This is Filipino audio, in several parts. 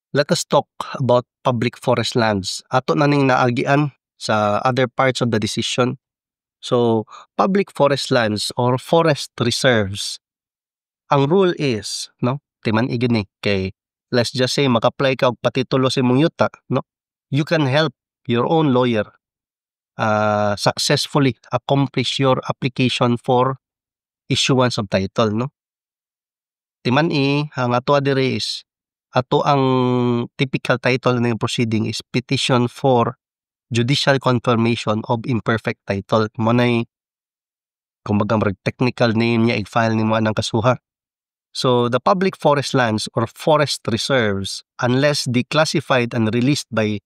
Let us talk about public forest lands. Ato na ning naagian sa other parts of the decision. So, public forest lands or forest reserves, ang rule is, no? Timan igin kay let's just say maka-apply ka og patitulo sa imong yuta, no? You can help your own lawyer successfully accomplish your application for issuance of title, no? Timan ang ato adire is ato ang typical title ng proceeding is petition for judicial confirmation of imperfect title. Mo nay kumbaga technical name niya i-file nimo anang kasuha. So the public forest lands or forest reserves, unless declassified and released by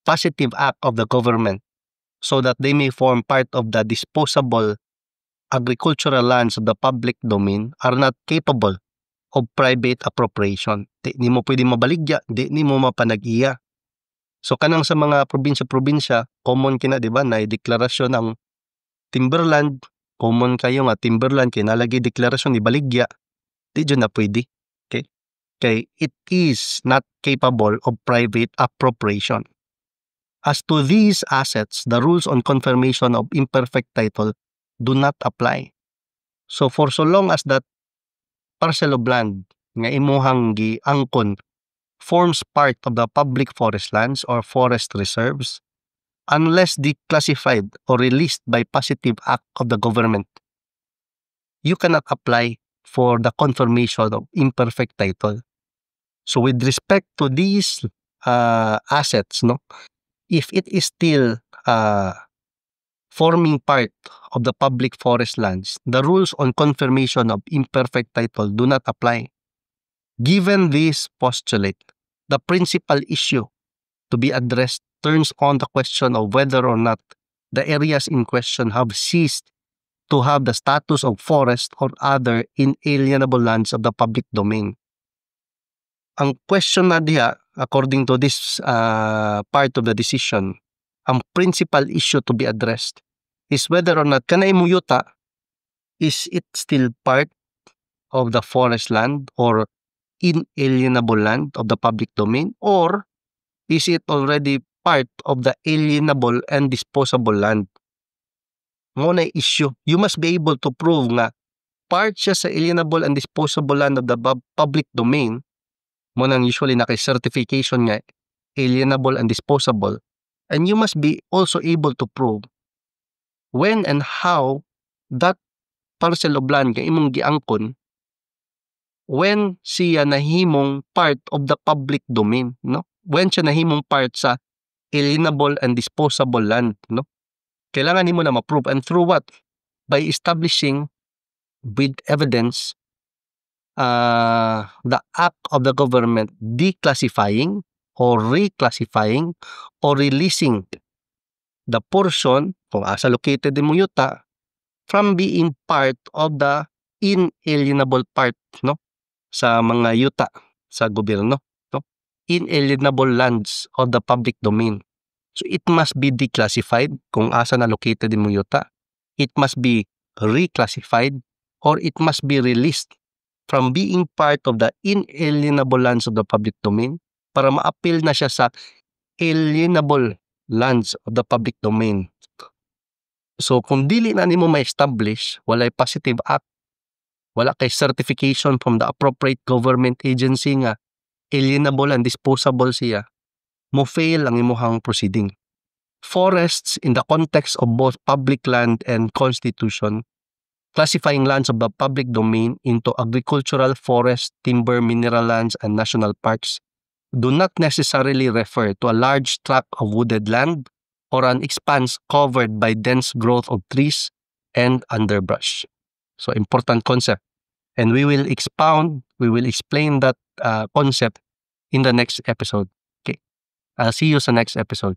positive act of the government so that they may form part of the disposable agricultural lands of the public domain, are not capable of private appropriation. Di mo pwede mabaligya, di mo mapanag-iya. So kanang sa mga probinsya-probinsya, common kina, di ba, na deklarasyon ang timberland, common kayo nga timberland kay nalagi deklarasyon ni baligya, di dyan na pwede. Okay? Kay it is not capable of private appropriation. As to these assets, the rules on confirmation of imperfect title do not apply. So for so long as that parcel of land nga imuhang giangkon forms part of the public forest lands or forest reserves, unless declassified or released by positive act of the government, you cannot apply for the confirmation of imperfect title. So with respect to these assets, no, if it is still forming part of the public forest lands, the rules on confirmation of imperfect title do not apply. Given this postulate, the principal issue to be addressed turns on the question of whether or not the areas in question have ceased to have the status of forest or other inalienable lands of the public domain. Ang question na diha, according to this part of the decision, ang principal issue to be addressed is whether or not kanay mo yuta, is it still part of the forest land or inalienable land of the public domain, or is it already part of the alienable and disposable land? Mo na issue. You must be able to prove nga part siya sa alienable and disposable land of the public domain. Mo nang usually naka-certification nga alienable and disposable. And you must be also able to prove when and how that parcel of land nga imong giangkon, when siya nahimong part of the public domain, no? When siya nahimong part sa alienable and disposable land, no? Kailangan nimo na ma-prove, and through what? By establishing with evidence the act of the government declassifying or reclassifying or releasing the portion kung asa located mo yuta from being part of the inalienable part, no, sa mga yuta sa gobyerno, no, inalienable lands of the public domain. So it must be declassified kung asa na located mo yuta. It must be reclassified or it must be released from being part of the inalienable lands of the public domain para ma-appeal na siya sa alienable lands of the public domain. So kung dili na nimo ma-establish, walay positive act, wala kay certification from the appropriate government agency nga alienable and disposable siya, mo fail ang imuhang proceeding. Forests in the context of both public land and constitution, classifying lands of the public domain into agricultural, forest, timber, mineral lands, and national parks, do not necessarily refer to a large tract of wooded land or an expanse covered by dense growth of trees and underbrush. So important concept. And we will explain that concept in the next episode. Okay. I'll see you sa next episode.